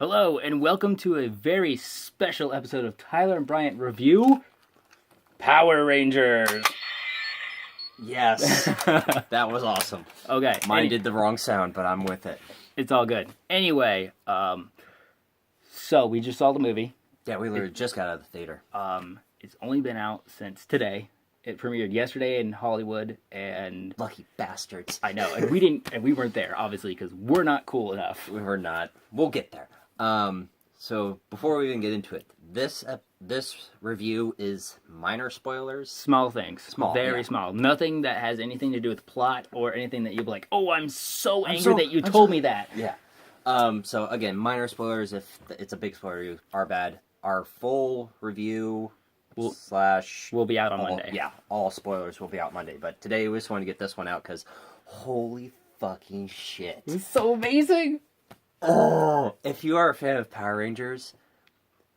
Hello, and welcome to a very special episode of Tyler and Bryant Review Power Rangers. Yes, that was awesome. Okay. Mine did the wrong sound, but I'm with it. It's all good. Anyway, so we just saw the movie. Yeah, we literally just got out of the theater. It's only been out since today. It premiered yesterday in Hollywood, and Lucky bastards. I know, and we weren't there, obviously, because we're not cool enough. We were not. We'll get there. So before we even get into it, this review is minor spoilers. Small things. Very yeah. small. Nothing that has anything to do with plot or anything that you'll be like, oh, I'm so angry that you told me that. Yeah. So again, minor spoilers. If it's a big spoiler review, are bad. Our full review will be out on Monday. Yeah, all spoilers will be out Monday. But today we just want to get this one out because holy fucking shit. It's so amazing. Oh, if you are a fan of Power Rangers,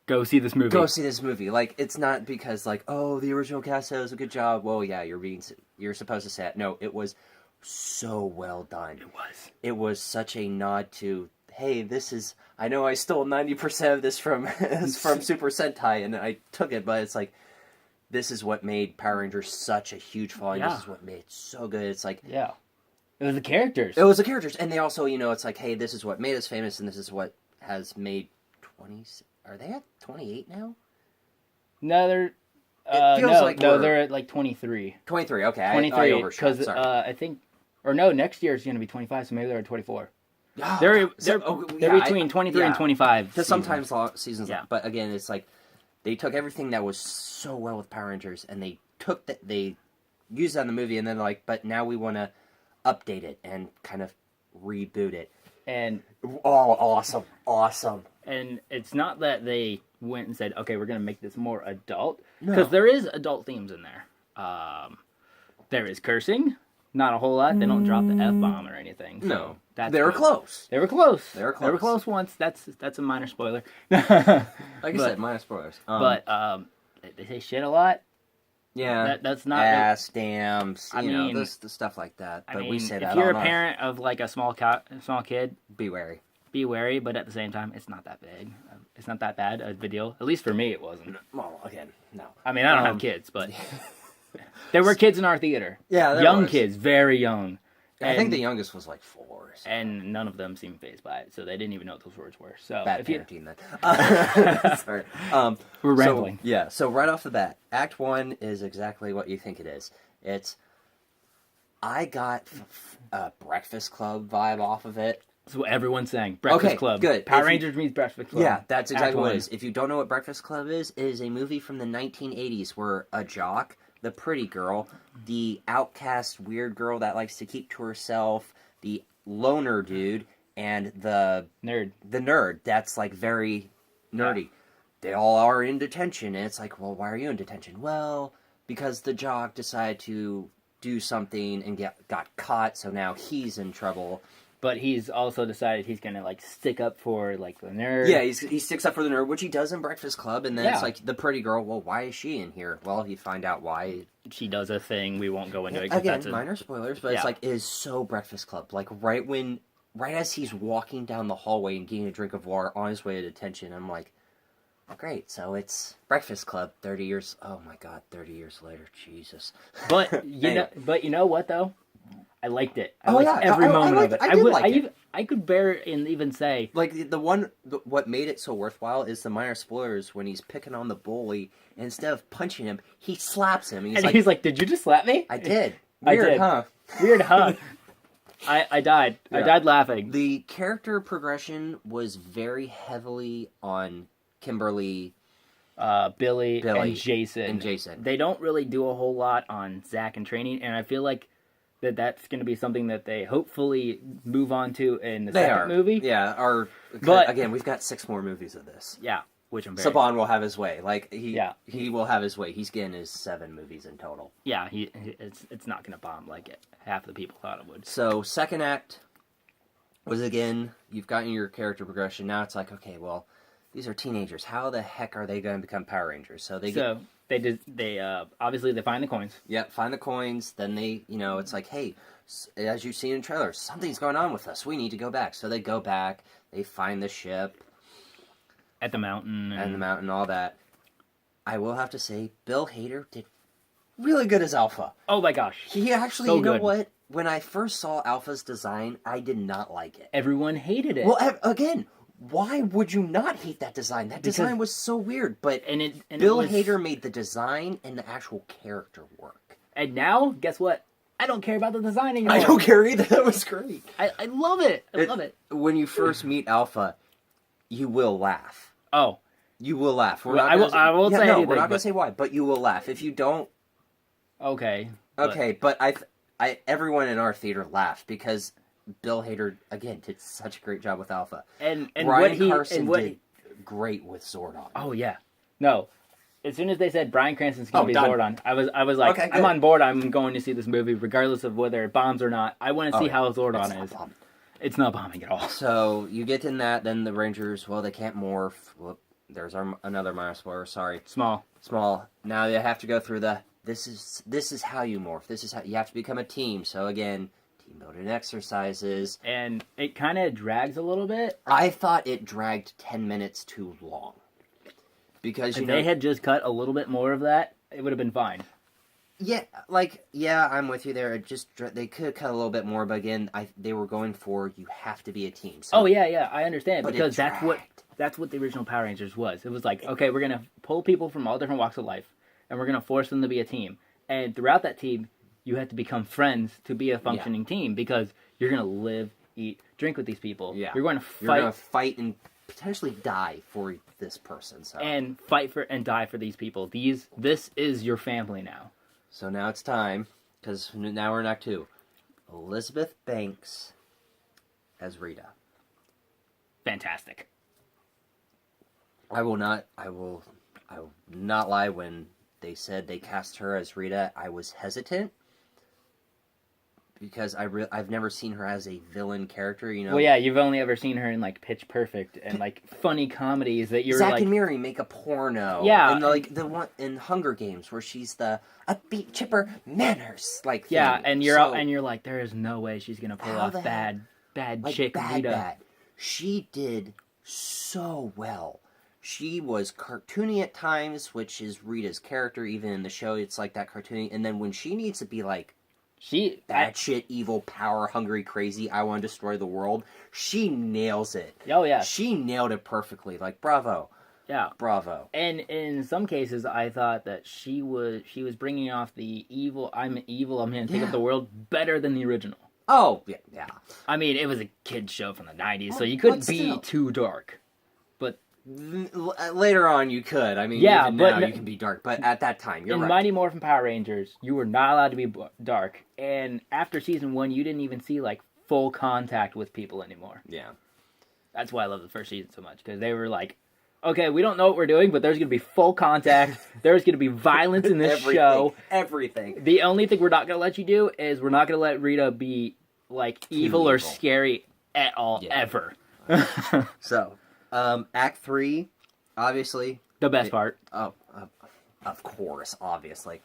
go see this movie. Go see this movie. Like, it's not because like, oh, the original cast does a good job. Well, yeah, you're supposed to say it. No, it was so well done. It was such a nod to, hey, I know I stole 90% of this from Super Sentai, and I took it, but it's like, this is what made Power Rangers such a huge following. Yeah. This is what made it so good. It's like, yeah. It was the characters. It was the characters, and they also, it's like, hey, this is what made us famous, and this is what has made 20. Are they at 28 now? No, they're. They're at like 23. 23. Okay, 23. I overshot. Because Sorry. I think, or no, next year is going to be 25, so maybe they're at 24. Oh, they're yeah, between 23 and 25. Because sometimes seasons, yeah. But again, it's like they took everything that was so well with Power Rangers, and they took that, they used that in the movie, and then like, but now we want to update it and kind of reboot it. And awesome. And it's not that they went and said, okay, we're going to make this more adult. Because there is adult themes in there. There is cursing. Not a whole lot. They don't drop the F-bomb or anything. So No. that's They were close. They were close. They were close. They were close once. That's a minor spoiler. Like I said, minor spoilers. But they say shit a lot. Yeah, that's not ass, dams, I mean, the stuff like that. But we say that. if you're a parent of like a small kid, be wary. Be wary. But at the same time, it's not that big. It's not that bad a video. At least for me, it wasn't. Well, again, no. I mean, I don't have kids, but there were kids in our theater. Yeah, there young was. kids, very young. I think the youngest was like 4. So. And none of them seemed fazed by it, so they didn't even know what those words were. So Bad parenting then. Sorry. We're rambling. So right off the bat, Act 1 is exactly what you think it is. I got a Breakfast Club vibe off of it. That's what everyone's saying. Breakfast Club. Good. Power Rangers meets Breakfast Club. Yeah, that's exactly what it Act is. If you don't know what Breakfast Club is, it is a movie from the 1980s where a jock, the pretty girl, the outcast weird girl that likes to keep to herself, the loner dude, and the nerd that's like very nerdy. Yeah. They all are in detention, and it's like, well, why are you in detention? Well, because the jock decided to do something and got caught, so now he's in trouble. But he's also decided he's gonna like stick up for like the nerd. Yeah, he sticks up for the nerd, which he does in Breakfast Club, and then it's like the pretty girl. Well, why is she in here? Well, you find out why. She does a thing. We won't go into it. Again, minor spoilers, but it's like it is so Breakfast Club. Like right as he's walking down the hallway and getting a drink of water on his way to detention, I'm like, great. So it's Breakfast Club. 30 years. Oh my God, 30 years later, Jesus. But you know what though? I liked it. I liked every moment of it. I could bear and even say like what made it so worthwhile is the minor spoilers when he's picking on the bully, and instead of punching him, he slaps him. And he's like, "Did you just slap me?" I did. Weird, huh? Weird, huh? I died. Yeah. I died laughing. The character progression was very heavily on Kimberly, Billy, and Jason. They don't really do a whole lot on Zach and training, and I feel like that's going to be something that they hopefully move on to in the second movie. Yeah, but again, we've got 6 more movies of this. Yeah, which I'm very... Saban will have his way. Like he will have his way. He's getting his 7 movies in total. Yeah, it's not going to bomb like half the people thought it would. So second act was again, you've gotten your character progression. Now it's like, okay, well, these are teenagers. How the heck are they going to become Power Rangers? They obviously they find the coins. Yeah, find the coins. Then they, it's like, hey, as you've seen in trailers, something's going on with us. We need to go back. So they go back. They find the ship. At the mountain. and the mountain, all that. I will have to say, Bill Hader did really good as Alpha. Oh my gosh. He actually, So you know good. what? When I first saw Alpha's design, I did not like it. Everyone hated it. Well, again, why would you not hate that design? That design was so weird, but and Bill it was, Hader made the design and the actual character work. And now, guess what? I don't care about the design anymore. I don't care either. That was great. I love it. I love it. When you first meet Alpha, you will laugh. Oh. You will laugh. Well, I won't say no, anything. We're not going but- to say why, but you will laugh. If you don't, Okay. okay. But everyone in our theater laughed because Bill Hader again did such a great job with Alpha. And Brian what he Carson and what did great with Zordon. Oh yeah. No. As soon as they said Bryan Cranston's gonna be done. Zordon, I was like, Okay, I'm good. on board. I'm going to see this movie regardless of whether it bombs or not. I want to see yeah. how It's Zordon not is. bombing. It's not bombing at all. So you get in that, then the Rangers. Well, they can't morph. Whoop, there's another minor spoiler. Sorry, Small. Now they have to go through the. This is how you morph. This is how you have to become a team. So again, team building exercises. And it kind of drags a little bit. I thought it dragged 10 minutes too long. Because, If they had just cut a little bit more of that, it would have been fine. Yeah, I'm with you there. It just they could cut a little bit more, but again, they were going for you have to be a team. So, Oh yeah, I understand But it because that's what dragged. the original Power Rangers was. It was like, okay, we're gonna pull people from all different walks of life, and we're gonna force them to be a team. And throughout that team, you have to become friends to be a functioning team because you're gonna live, eat, drink with these people. Yeah. You're going to You're fight going to fight and potentially die for this person. So and fight for and die for these people. This is your family now. So now it's time, because now we're in Act 2. Elizabeth Banks as Rita. Fantastic. I will not lie. When they said they cast her as Rita, I was hesitant because I've never seen her as a villain character. You know. Well, yeah, you've only ever seen her in like Pitch Perfect and like funny comedies that you're Zack like. and Miri make a porno. Yeah. And like the one in Hunger Games where she's the upbeat, chipper manners like. Yeah, thing. and you're So, and you're like, there is no way she's gonna pull How off the hell? bad like chick Rita. bad. She did so well. She was cartoony at times, which is Rita's character. Even in the show, it's like that cartoony. And then when she needs to be like She batshit evil, power hungry, crazy, I want to destroy the world, she nails it. Oh yeah, She nailed it perfectly. Like bravo, yeah. bravo. And in some cases, I thought that she was bringing off the evil. I'm evil. I'm going to take Yeah. up the world better than the original. Oh yeah, yeah. I mean, it was a kids show from the '90s, so Well, you couldn't but be still. too dark. But Later on, you could. I mean, Yeah, even but now you can be dark. But at that time, you're in right. Mighty Morphin Power Rangers, you were not allowed to be dark. And after season 1, you didn't even see like full contact with people anymore. Yeah. That's why I love the first season so much, because they were like, okay, we don't know what we're doing, but there's going to be full contact. There's going to be violence in this show. Everything. The only thing we're not going to let you do is we're not going to let Rita be like evil or evil. scary at all, Yeah. ever. So, Act 3, obviously. The best part. Oh, of course, obviously.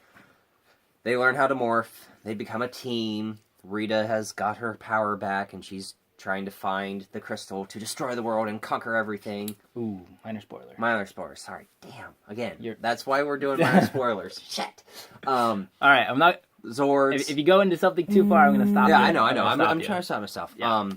They learn how to morph. They become a team. Rita has got her power back, and she's trying to find the crystal to destroy the world and conquer everything. Ooh, minor spoiler. Minor spoilers. Sorry. Damn. Again, You're- that's why we're doing minor spoilers. Shit. All right, I'm not. Zords. If you go into something too far, I'm going to stop you. Yeah, I know. gonna I'm stop you. trying to stop myself. Yeah.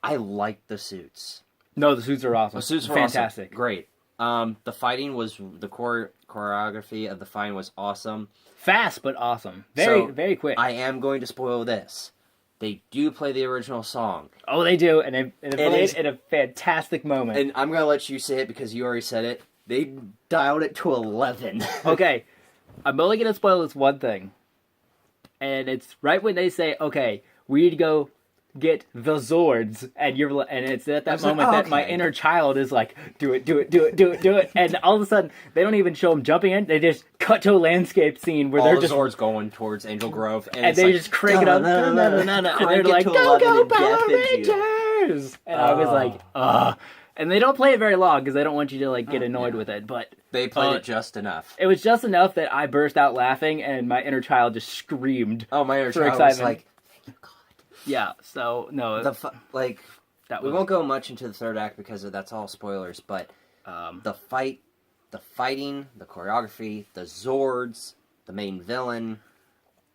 I like the suits. No, the suits are awesome. The suits were fantastic. awesome. Great. The fighting was the choreography of the fight was awesome. Fast but awesome. Very So, very quick. I am going to spoil this. They do play the original song, Oh, they do, and it played is- in a fantastic moment. and I'm going to let you say it because you already said it. They dialed it to 11. Okay, I'm only going to spoil this one thing. And it's right when they say, okay, we need to go get the Zords, and it's at that was like, moment oh, that my okay. inner child is like, do it, do it, do it, do it, do it. And all of a sudden, they don't even show them jumping in, they just cut to a landscape scene where All they're the just... Zords going towards Angel Grove, And it's they like, just crank it up, and they're crank it like, to go, 11 go, and Power death into you. Rangers! And I was like, ugh. And they don't play it very long, because they don't want you to, like, get annoyed with it, but... They played it just enough. It was just enough that I burst out laughing, and my inner child just screamed. Oh, my inner for child was excitement. like, Yeah, so, no. That We was, won't go much into the third act because that's all spoilers, but the fighting, the choreography, the Zords, the main villain,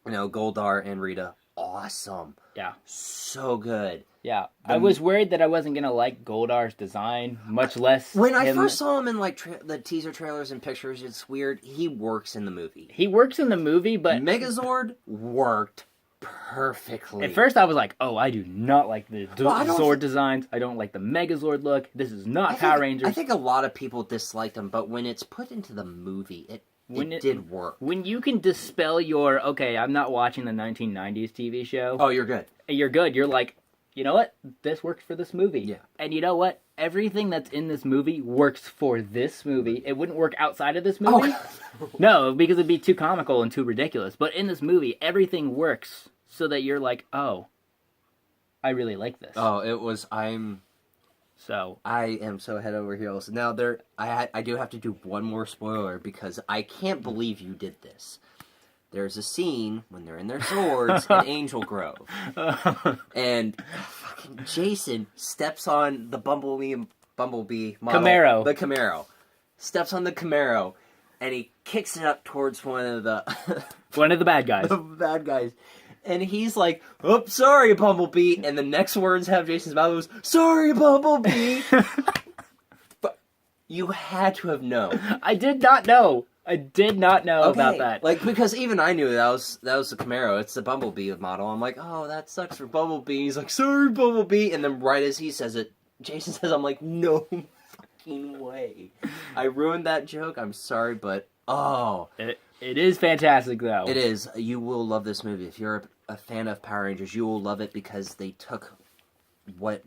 Goldar and Rita, awesome. Yeah. So good. Yeah. I was worried that I wasn't going to like Goldar's design, much less When I him. first saw him in the teaser trailers and pictures, it's weird. He works in the movie. He works in the movie, but Megazord worked perfectly. at first I was like, oh, I do not like the I don't Zord designs. I don't like the Megazord look. This is not I Power think, Rangers. I think a lot of people disliked him, but when it's put into the movie, it did work. When you can dispel your, okay, I'm not watching the 1990s TV show. Oh, you're good. You're good. You're like, you know what? This works for this movie. Yeah. And you know what? Everything that's in this movie works for this movie. It wouldn't work outside of this movie. No, because it'd be too comical and too ridiculous. But in this movie, everything works so that you're like, oh, I really like this. Oh, it was. So I am so head over heels. Now I do have to do one more spoiler because I can't believe you did this. There's a scene when they're in their swords at Angel Grove, and fucking Jason steps on the Bumblebee model, Camaro. the Camaro, steps on the Camaro, and he kicks it up towards one of the bad guys. the bad guys. And he's like, "Oh, sorry, Bumblebee." And the next words have Jason's mouth was, "Sorry, Bumblebee." But you had to have known. I did not know. About that. Like, because even I knew that was the Camaro. It's the Bumblebee model. I'm like, oh, that sucks for Bumblebee. He's like, "Sorry, Bumblebee." And then right as he says it, Jason says, I'm like, no fucking way. I ruined that joke. I'm sorry, but It is fantastic, though. it is. You will love this movie. If you're a fan of Power Rangers, you will love it because they took what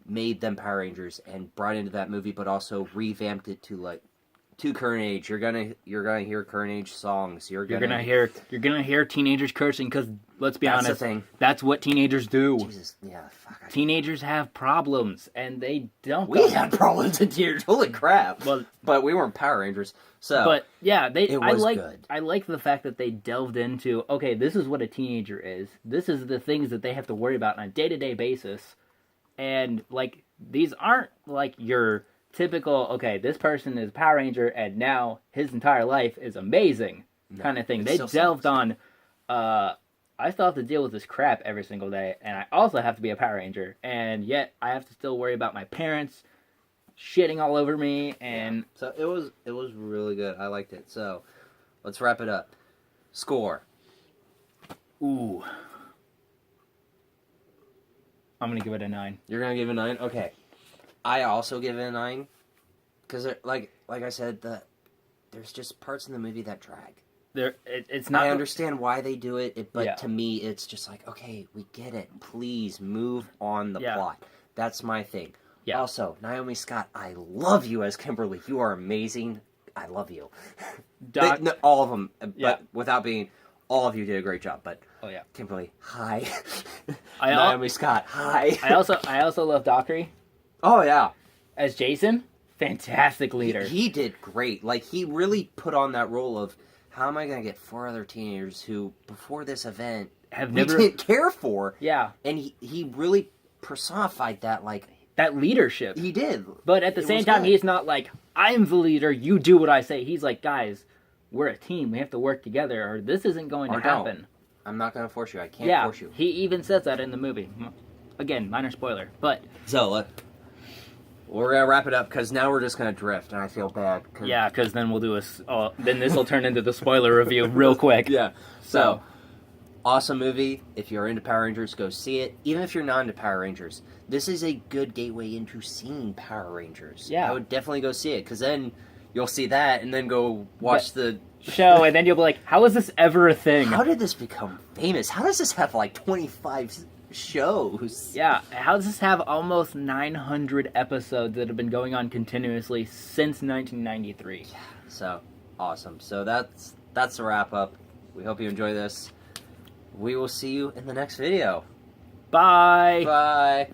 made them Power Rangers and brought into that movie, but also revamped it to current age. You're gonna hear current age songs. You're gonna hear teenagers cursing because let's be That's honest, the thing. that's what teenagers do. Jesus, yeah, fuck. Teenagers have problems and they don't. We had problems in teenagers. Holy crap! Well, but we weren't Power Rangers, so. But yeah, It was good. I like the fact that they delved into, okay, this is what a teenager is. This is the things that they have to worry about on a day-to-day basis, and like these aren't like your typical, okay, this person is a Power Ranger and now his entire life is amazing kind of thing. They delved on, I still have to deal with this crap every single day, and I also have to be a Power Ranger, and yet I have to still worry about my parents shitting all over me, and... So it was really good. I liked it. So, let's wrap it up. Score. Ooh. I'm gonna give it a 9. You're gonna give it a 9? Okay. I also give it a 9. Because, like I said, there's just parts in the movie that drag. It's not... I understand why they do it, but Yeah. to me, it's just like, okay, we get it. Please move on the plot. That's my thing. Yeah. Also, Naomi Scott, I love you as Kimberly. You are amazing. I love you. No, all of them, but without being... All of you did a great job, but... Oh, yeah. Kimberly, hi. Naomi Naomi Scott, hi. I also love Dockery Oh, yeah. as Jason. Fantastic leader. He did great. Like, he really put on that role of, how am I going to get 4 other teenagers who, before this event, we didn't care for? Yeah. And he really personified that, like... That leadership. He did. But at the same time, he's not like, I'm the leader, you do what I say. He's like, guys, we're a team. We have to work together, or this isn't going to happen. I'm not going to force you. I can't force you. He even says that in the movie. Again, minor spoiler, but... So, we're going to wrap it up, because now we're just going to drift, and I feel bad. Yeah, because then we'll do then this will turn into the spoiler review real quick. Yeah. So, awesome movie. If you're into Power Rangers, go see it. Even if you're not into Power Rangers, this is a good gateway into seeing Power Rangers. Yeah. I would definitely go see it, because then you'll see that, and then go watch the... show, and then you'll be like, how is this ever a thing? How did this become famous? How does this have, like, 25 shows? Yeah, how does this have almost 900 episodes that have been going on continuously since 1993? Yeah, so, awesome. So that's the wrap-up. We hope you enjoy this. We will see you in the next video. Bye! Bye!